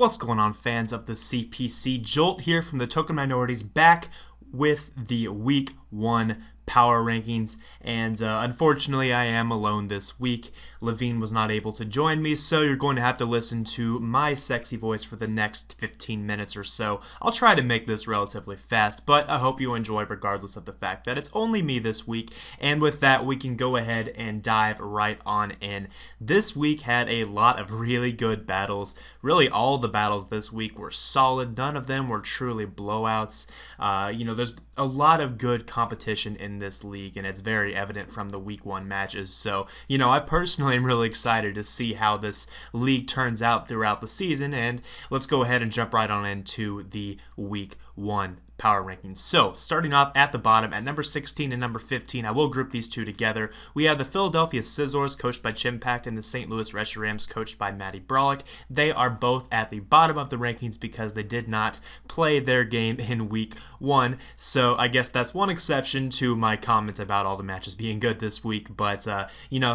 What's going on, fans of the CPC? Jolt here from the Token Minorities, back with the Week 1 power rankings, and unfortunately I am alone this week. Levine was not able to join me, so you're going to have to listen to my sexy voice for the next 15 minutes or so. I'll try to make this relatively fast, but I hope you enjoy regardless of the fact that it's only me this week. And with that, we can go ahead and dive right on in. This week had a lot of really good battles. Really, all the battles this week were solid. None of them were truly blowouts. There's a lot of good competition in this league, and it's very evident from the Week 1 matches. So, I personally am really excited to see how this league turns out throughout the season, and let's go ahead and jump right on into the Week 1 power rankings. So, starting off at the bottom at number 16 and number 15, I will group these two together. We have the Philadelphia Scissors, coached by Chimpact, and the St. Louis Reshiram, coached by Matty Brolick. They are both at the bottom of the rankings because they did not play their game in Week 1. So, I guess that's one exception to my comment about all the matches being good this week. But,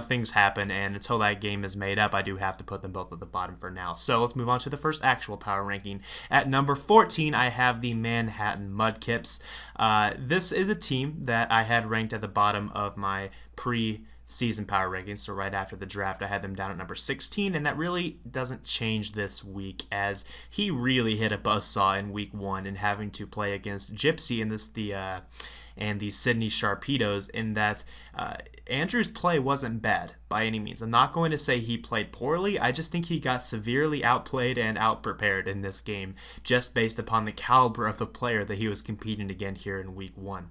things happen, and until that game is made up, I do have to put them both at the bottom for now. So, let's move on to the first actual power ranking. At number 14, I have the Manhattan Mudkips. This is a team that I had ranked at the bottom of my pre-season power rankings, so right after the draft I had them down at number 16, and that really doesn't change this week, as he really hit a buzzsaw in Week 1 and having to play against Gypsy and the Sydney Sharpedos, in that Andrew's play wasn't bad by any means. I'm not going to say he played poorly. I just think he got severely outplayed and outprepared in this game, just based upon the caliber of the player that he was competing against here in Week 1.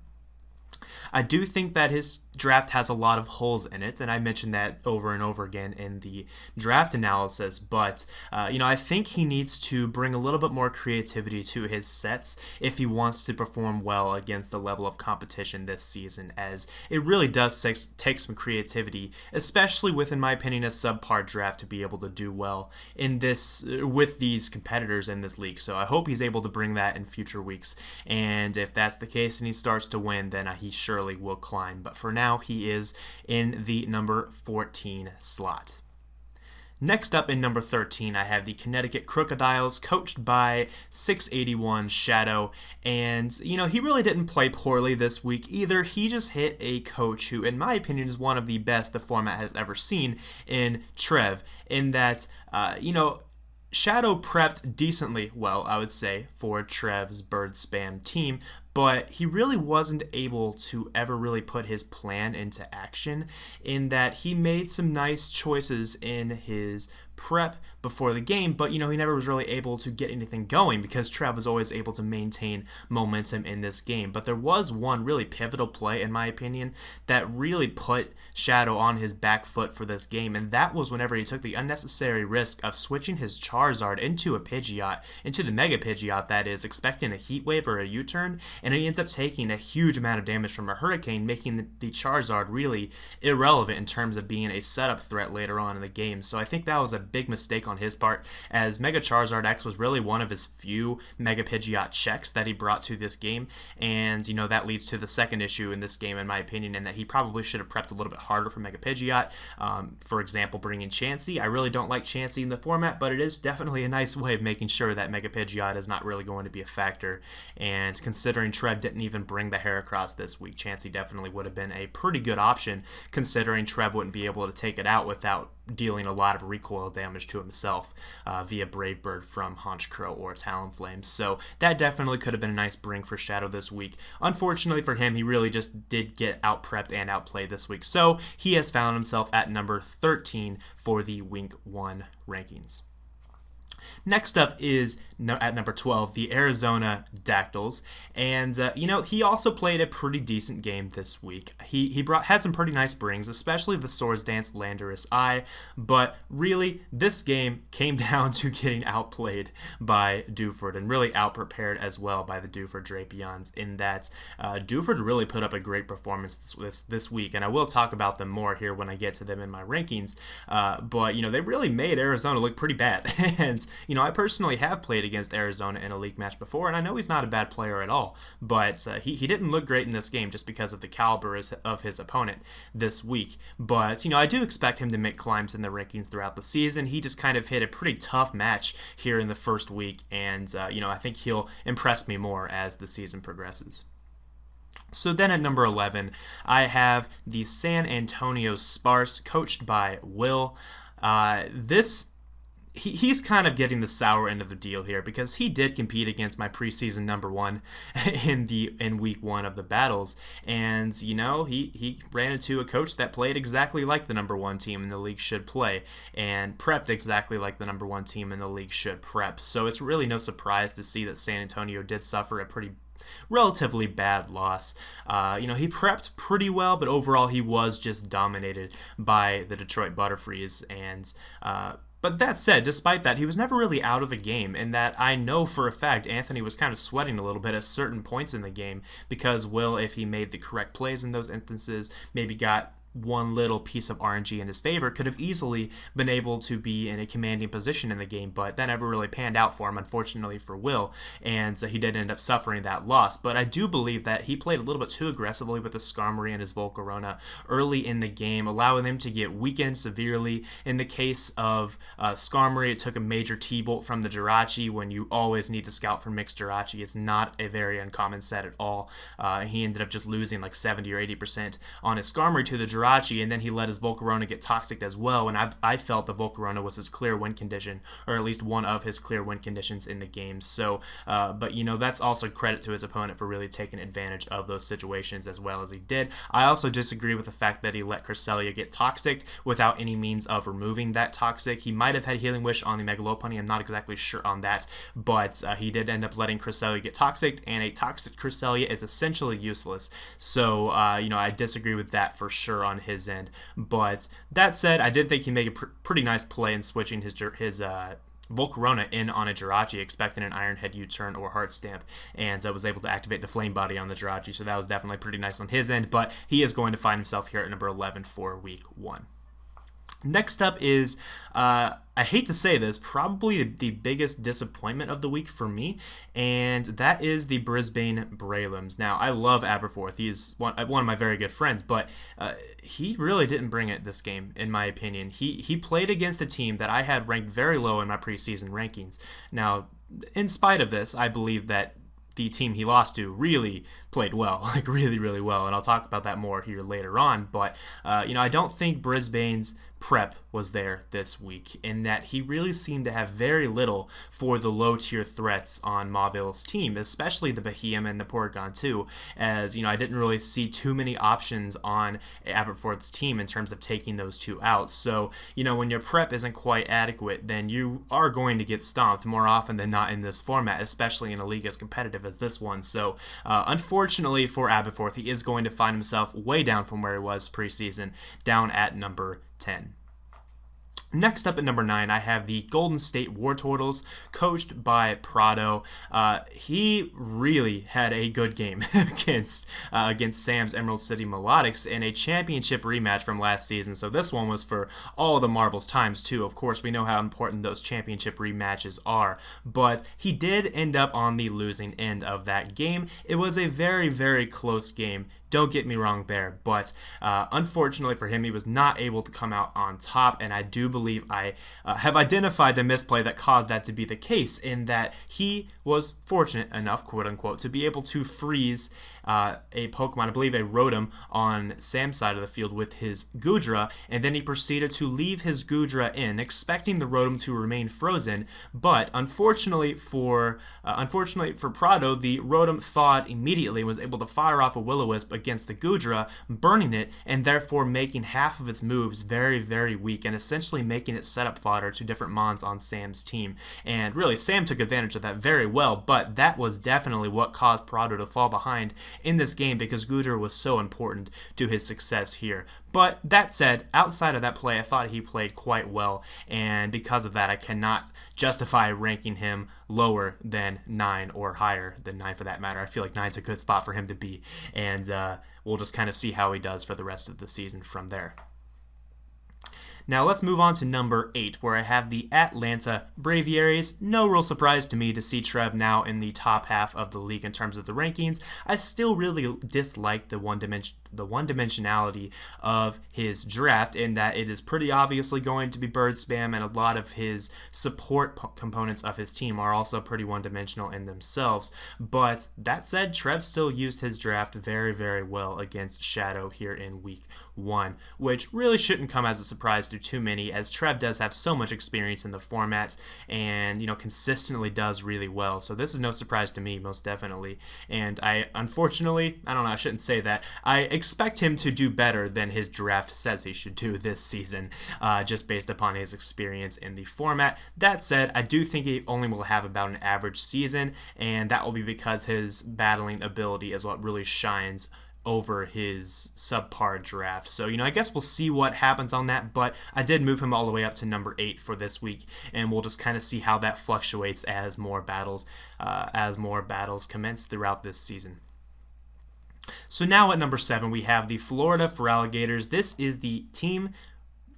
I do think that his draft has a lot of holes in it, and I mentioned that over and over again in the draft analysis, but I think he needs to bring a little bit more creativity to his sets if he wants to perform well against the level of competition this season, as it really does take some creativity, especially with, in my opinion, a subpar draft to be able to do well in this with these competitors in this league. So I hope he's able to bring that in future weeks, and if that's the case and he starts to win, then he surely will climb. But for now, he is in the number 14 slot. Next up in number 13, I have the Connecticut Crocodiles, coached by 681 Shadow, and he really didn't play poorly this week either. He just hit a coach who, in my opinion, is one of the best the format has ever seen in Trev, in that Shadow prepped decently well, I would say, for Trev's Bird Spam team, but he really wasn't able to ever really put his plan into action, in that he made some nice choices in his prep before the game, but he never was really able to get anything going because Trev was always able to maintain momentum in this game. But there was one really pivotal play, in my opinion, that really put Shadow on his back foot for this game, and that was whenever he took the unnecessary risk of switching his Charizard into a Pidgeot, into the Mega Pidgeot that is, expecting a Heat Wave or a U-turn, and he ends up taking a huge amount of damage from a Hurricane, making the Charizard really irrelevant in terms of being a setup threat later on in the game. So I think that was a big mistake on his part, as Mega Charizard X was really one of his few Mega Pidgeot checks that he brought to this game, and that leads to the second issue in this game, in my opinion, and that he probably should have prepped a little bit harder for Mega Pidgeot. For example, bringing Chansey. I really don't like Chansey in the format, but it is definitely a nice way of making sure that Mega Pidgeot is not really going to be a factor, and considering Trev didn't even bring the Heracross this week, Chansey definitely would have been a pretty good option, considering Trev wouldn't be able to take it out without dealing a lot of recoil damage to himself via Brave Bird from Honchkrow or Talonflame. So that definitely could have been a nice bring for Shadow this week. Unfortunately for him, he really just did get out-prepped and outplayed this week. So he has found himself at number 13 for the Week 1 rankings. Next up is, at number 12, the Arizona Dactyls, and he also played a pretty decent game this week. He had some pretty nice brings, especially the Swords Dance Landorus Eye, but really this game came down to getting outplayed by Dewford, and really outprepared as well by the Dewford Drapions, in that Dewford really put up a great performance this week, and I will talk about them more here when I get to them in my rankings, but they really made Arizona look pretty bad, and I personally have played against Arizona in a league match before, and I know he's not a bad player at all, but he didn't look great in this game just because of the caliber of his opponent this week. But, I do expect him to make climbs in the rankings throughout the season. He just kind of hit a pretty tough match here in the first week, and, I think he'll impress me more as the season progresses. So then at number 11, I have the San Antonio Sparse, coached by Will. He's kind of getting the sour end of the deal here because he did compete against my preseason number one in week one of the battles, and he ran into a coach that played exactly like the number one team in the league should play and prepped exactly like the number one team in the league should prep. So it's really no surprise to see that San Antonio did suffer a relatively bad loss. He prepped pretty well, but overall he was just dominated by the Detroit Butterfrees. And but that said, despite that, he was never really out of the game, in that I know for a fact Anthony was kind of sweating a little bit at certain points in the game because Will, if he made the correct plays in those instances, maybe got one little piece of RNG in his favor, could have easily been able to be in a commanding position in the game, but that never really panned out for him, unfortunately for Will, and so he did end up suffering that loss. But I do believe that he played a little bit too aggressively with the Skarmory and his Volcarona early in the game, allowing them to get weakened severely. In the case of Skarmory, it took a major T-Bolt from the Jirachi when you always need to scout for mixed Jirachi. It's not a very uncommon set at all. He ended up just losing like 70 or 80% on his Skarmory to the Jirachi, and then he let his Volcarona get toxic as well, and I felt the Volcarona was his clear win condition, or at least one of his clear win conditions in the game. So, but that's also credit to his opponent for really taking advantage of those situations as well as he did. I also disagree with the fact that he let Cresselia get toxic without any means of removing that toxic. He might have had Healing Wish on the Mega Lopunny, I'm not exactly sure on that, but he did end up letting Cresselia get toxic, and a toxic Cresselia is essentially useless. So, I disagree with that for sure on his end. But that said, I did think he made a pretty nice play in switching his Volcarona in on a Jirachi, expecting an Iron Head U-turn or Heart Stamp, and was able to activate the Flame Body on the Jirachi, so that was definitely pretty nice on his end, but he is going to find himself here at number 11 for week one. Next up is, I hate to say this, probably the biggest disappointment of the week for me, and that is the Brisbane Breloms. Now, I love Aberforth. He's one of my very good friends, but he really didn't bring it this game, in my opinion. He played against a team that I had ranked very low in my preseason rankings. Now, in spite of this, I believe that the team he lost to really played well, like really, really well, and I'll talk about that more here later on, but, I don't think Brisbane's prep was there this week, in that he really seemed to have very little for the low-tier threats on Mauville's team, especially the Behemoth and the Porygon 2, as, I didn't really see too many options on Aberforth's team in terms of taking those two out. So, when your prep isn't quite adequate, then you are going to get stomped more often than not in this format, especially in a league as competitive as this one. So, unfortunately for Aberforth, he is going to find himself way down from where he was preseason, down at number 10. Next up at number 9, I have the Golden State Wartortles, coached by Prado. He really had a good game against Sam's Emerald City Melodics in a championship rematch from last season. So this one was for all the marbles times 2. Of course, we know how important those championship rematches are. But he did end up on the losing end of that game. It was a very, very close game. Don't get me wrong there, but unfortunately for him, he was not able to come out on top, and I do believe I have identified the misplay that caused that to be the case, in that he was fortunate enough, quote-unquote, to be able to freeze a Pokemon, I believe a Rotom, on Sam's side of the field with his Goodra, and then he proceeded to leave his Goodra in, expecting the Rotom to remain frozen, but unfortunately for Prado, the Rotom thawed immediately and was able to fire off a Will-O-Wisp against the Goodra, burning it, and therefore making half of its moves very, very weak, and essentially making it setup fodder to different Mons on Sam's team. And really, Sam took advantage of that very well, but that was definitely what caused Prado to fall behind in this game, because Goodra was so important to his success here. But that said, outside of that play, I thought he played quite well, and because of that, I cannot justify ranking him lower than 9 or higher than 9 for that matter. I feel like 9's a good spot for him to be, and we'll just kind of see how he does for the rest of the season from there. Now let's move on to number 8, where I have the Atlanta Braviaries. No real surprise to me to see Trev now in the top half of the league in terms of the rankings. I still really dislike the one-dimensionality of his draft, in that it is pretty obviously going to be bird spam, and a lot of his support components of his team are also pretty one-dimensional in themselves. But that said, Trev still used his draft very, very well against Shadow here in week 1, which really shouldn't come as a surprise to too many, as Trev does have so much experience in the format and, consistently does really well. So this is no surprise to me, most definitely. And I shouldn't say that. I expect him to do better than his draft says he should do this season, just based upon his experience in the format. That said, I do think he only will have about an average season, and that will be because his battling ability is what really shines over his subpar draft. So, I guess we'll see what happens on that, but I did move him all the way up to number 8 for this week, and we'll just kind of see how that fluctuates as more battles commence throughout this season. So now at number 7, we have the Florida Feraligators. This is the team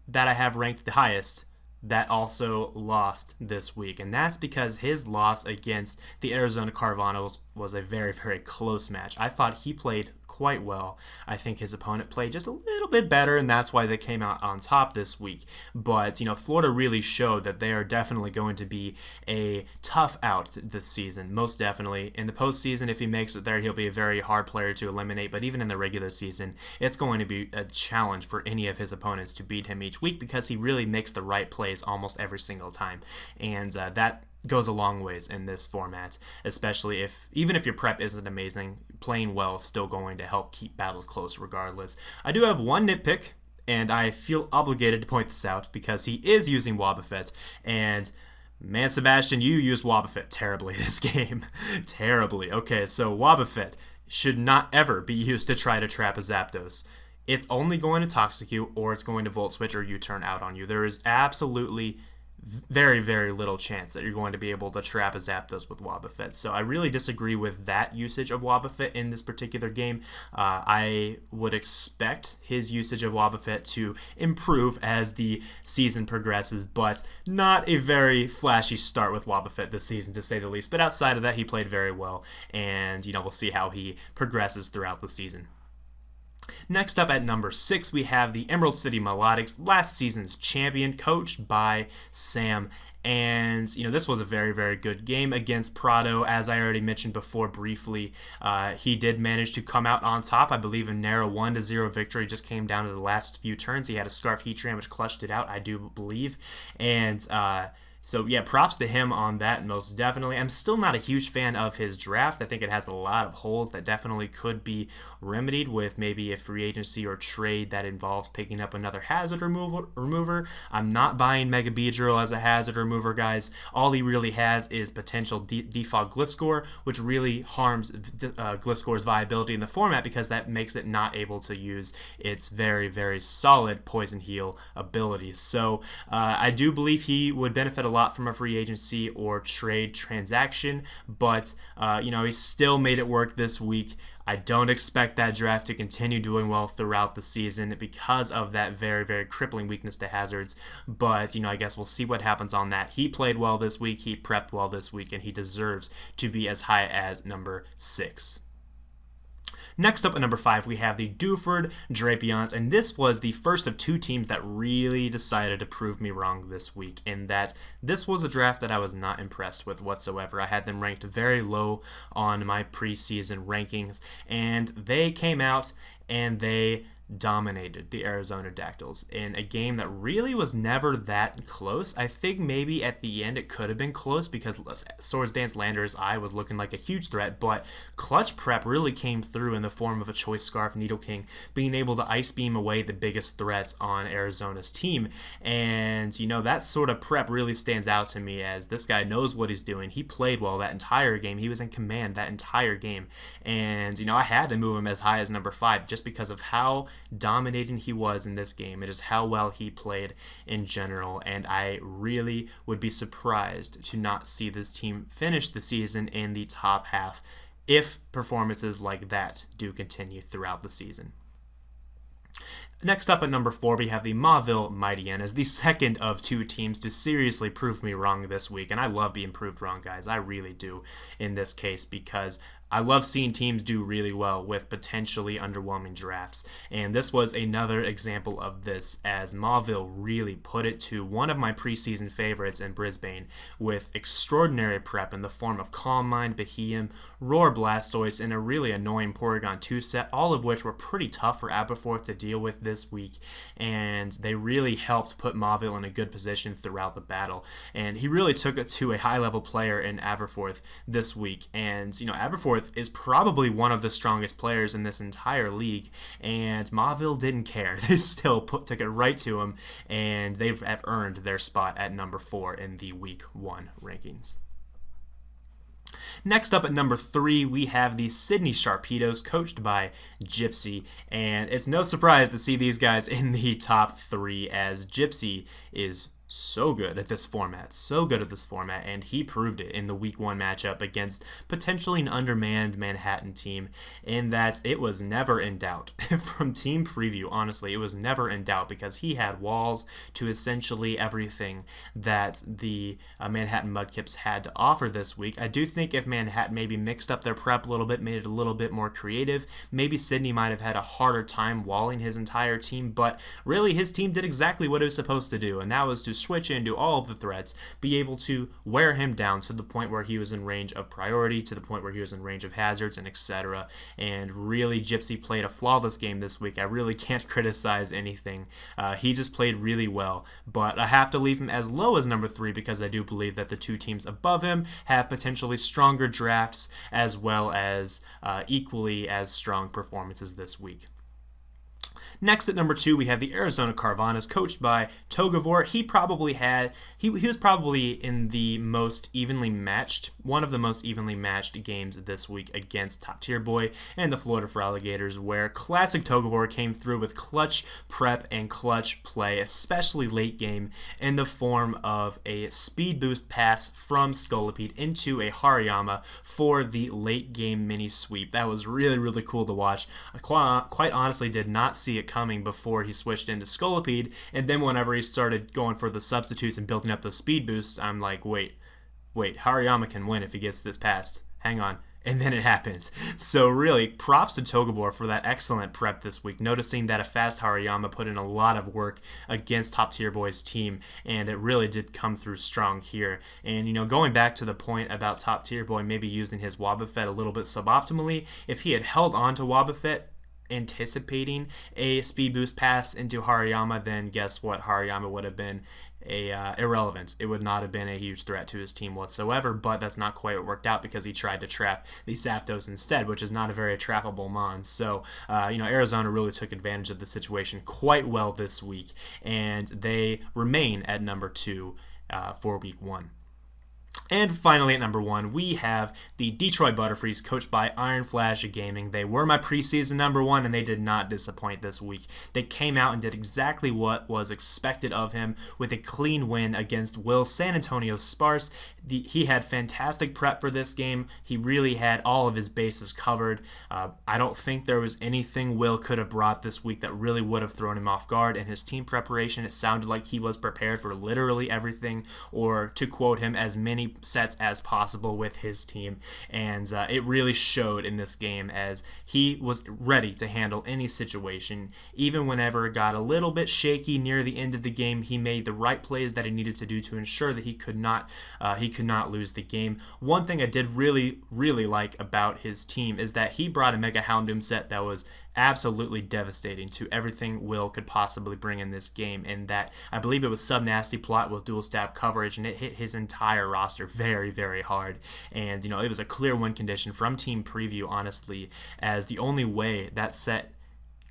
that I have ranked the highest that also lost this week, and that's because his loss against the Arizona Carvanos was a very, very close match. I thought he played quite well. I think his opponent played just a little bit better, and that's why they came out on top this week. But, Florida really showed that they are definitely going to be a tough out this season, most definitely. In the postseason, if he makes it there, he'll be a very hard player to eliminate, but even in the regular season, it's going to be a challenge for any of his opponents to beat him each week, because he really makes the right plays almost every single time. And that goes a long ways in this format, especially even if your prep isn't amazing, playing well is still going to help keep battles close regardless. I do have one nitpick, and I feel obligated to point this out because he is using Wobbuffet, and man, Sebastian, you used Wobbuffet terribly this game. Terribly. Okay, so Wobbuffet should not ever be used to try to trap a Zapdos. It's only going to Toxicute, or it's going to Volt Switch or U-turn out on you. There is absolutely very, very little chance that you're going to be able to trap a Zapdos with Wobbuffet. So I really disagree with that usage of Wobbuffet in this particular game. I would expect his usage of Wobbuffet to improve as the season progresses, but not a very flashy start with Wobbuffet this season, to say the least. But outside of that, he played very well, and we'll see how he progresses throughout the season. Next up at number 6, we have the Emerald City Melodics, last season's champion, coached by Sam. And, this was a very, very good game against Prado. As I already mentioned before briefly, he did manage to come out on top. I believe a narrow 1-0 victory. Just came down to the last few turns. He had a Scarf Heatran, which clutched it out, I do believe. And, so, yeah, props to him on that, most definitely. I'm still not a huge fan of his draft. I think it has a lot of holes that definitely could be remedied with maybe a free agency or trade that involves picking up another hazard remover. I'm not buying Mega Beedrill as a hazard remover, guys. All he really has is potential defog Gliscor, which really harms Gliscor's viability in the format, because that makes it not able to use its very, very solid Poison Heal abilities. So I do believe he would benefit a lot from a free agency or trade transaction, but he still made it work this week. I don't expect that draft to continue doing well throughout the season because of that very, very crippling weakness to hazards. But, I guess we'll see what happens on that. He played well this week, he prepped well this week, and he deserves to be as high as number 6. Next up at number 5, we have the Dewford Drapions, and this was the first of 2 teams that really decided to prove me wrong this week, in that this was a draft that I was not impressed with whatsoever. I had them ranked very low on my preseason rankings, and they came out and they dominated the Arizona Dactyls in a game that really was never that close. I think maybe at the end it could have been close because Swords Dance Lander's Eye was looking like a huge threat, but clutch prep really came through in the form of a Choice Scarf Nidoking being able to Ice Beam away the biggest threats on Arizona's team. And, that sort of prep really stands out to me, as this guy knows what he's doing. He played well that entire game. He was in command that entire game. And, I had to move him as high as number 5 just because of how dominating he was in this game. It is how well he played in general, and I really would be surprised to not see this team finish the season in the top half if performances like that do continue throughout the season. Next up at number 4, we have the Mauville Mighty Hyenas, the second of two teams to seriously prove me wrong this week. And I love being proved wrong, guys. I really do in this case, because I love seeing teams do really well with potentially underwhelming drafts. And this was another example of this, as Mauville really put it to one of my preseason favorites in Brisbane with extraordinary prep in the form of Calm Mind, Behemoth, Roar Blastoise, and a really annoying Porygon 2 set, all of which were pretty tough for Aberforth to deal with this week. And they really helped put Mauville in a good position throughout the battle. And he really took it to a high-level player in Aberforth this week. And, Aberforth is probably one of the strongest players in this entire league, and Mauville didn't care. They still took it right to him, and they have earned their spot at number 4 in the Week 1 rankings. Next up at number 3, we have the Sydney Sharpedos, coached by Gypsy, and it's no surprise to see these guys in the top 3, as Gypsy is so good at this format, and he proved it in the Week 1 matchup against potentially an undermanned Manhattan team, in that it was never in doubt. From team preview, honestly, it was never in doubt, because he had walls to essentially everything that the Manhattan Mudkips had to offer this week. I do think if Manhattan maybe mixed up their prep a little bit, made it a little bit more creative, maybe Sydney might have had a harder time walling his entire team, but really his team did exactly what it was supposed to do, and that was to switch into all of the threats, be able to wear him down to the point where he was in range of priority, to the point where he was in range of hazards, and etc. And really, Gypsy played a flawless game this week. I really can't criticize anything. He just played really well, but I have to leave him as low as number 3, because I do believe that the two teams above him have potentially stronger drafts, as well as equally as strong performances this week. Next at number 2, we have the Arizona Carvanas, coached by Togavor. He was probably in the most evenly matched, one of the most evenly matched games this week against Top Tier Boy and the Florida Alligators, where classic Togavor came through with clutch prep and clutch play, especially late game, in the form of a speed boost pass from Scolipede into a Hariyama for the late game mini sweep. That was really, really cool to watch. I quite honestly did not see it coming before he switched into Scolipede, and then whenever he started going for the substitutes and building up those speed boosts, I'm like, wait, Hariyama can win if he gets this past. Hang on. And then it happens. So really, props to Togavor for that excellent prep this week, noticing that a fast Hariyama put in a lot of work against Top Tier Boy's team, and it really did come through strong here. And, going back to the point about Top Tier Boy maybe using his Wobbuffet a little bit suboptimally, if he had held on to Wobbuffet, anticipating a speed boost pass into Hariyama, then guess what? Hariyama would have been irrelevant. It would not have been a huge threat to his team whatsoever, but that's not quite what worked out, because he tried to trap the Zapdos instead, which is not a very trappable mon. So, Arizona really took advantage of the situation quite well this week, and they remain at number 2 for Week 1. And finally, at number 1, we have the Detroit Butterfrees, coached by Iron Flash Gaming. They were my preseason number 1, and they did not disappoint this week. They came out and did exactly what was expected of him, with a clean win against Will San Antonio Sparse. He had fantastic prep for this game. He really had all of his bases covered. I don't think there was anything Will could have brought this week that really would have thrown him off guard. In his team preparation, it sounded like he was prepared for literally everything, or to quote him, as many sets as possible with his team. And it really showed in this game, as he was ready to handle any situation. Even whenever it got a little bit shaky near the end of the game, he made the right plays that he needed to do to ensure that he could not lose the game. One thing I did really, really like about his team is that he brought a Mega Houndoom set that was absolutely devastating to everything Will could possibly bring in this game, and that I believe it was Sub-Nasty Plot with dual stab coverage, and it hit his entire roster very, very hard. And it was a clear win condition from team preview, honestly, as the only way that set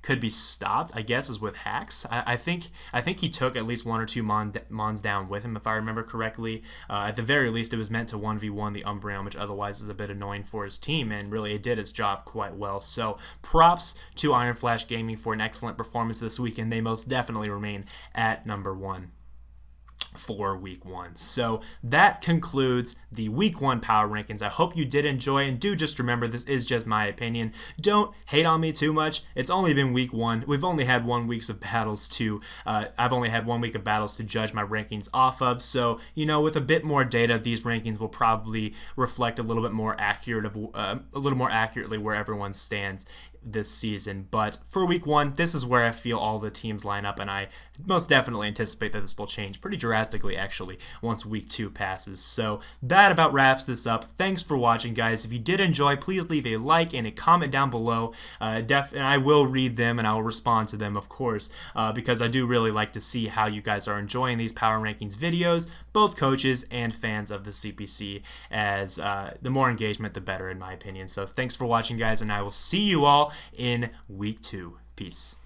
could be stopped, I guess, is with hacks. I think he took at least 1 or 2 mons down with him, if I remember correctly. At the very least, it was meant to 1v1 the Umbreon, which otherwise is a bit annoying for his team, and really it did its job quite well. So props to Iron Flash Gaming for an excellent performance this week, and they most definitely remain at number 1. for week one. So that concludes the week one power rankings. I hope you did enjoy, and do just remember this is just my opinion. Don't hate on me too much. It's only been week one. We've only had 1 week of battles to I've only had 1 week of battles to judge my rankings off of. So, with a bit more data, these rankings will probably reflect a little bit more accurately where everyone stands this season. But for week one, this is where I feel all the teams line up, and I most definitely anticipate that this will change pretty drastically actually once week two passes. So that about wraps this up. Thanks for watching, guys. If you did enjoy, please leave a like and a comment down below, and I will read them and I will respond to them, of course, because I do really like to see how you guys are enjoying these power rankings videos, both coaches and fans of the CPC, as the more engagement the better in my opinion. So thanks for watching, guys, and I will see you all in week two. Peace.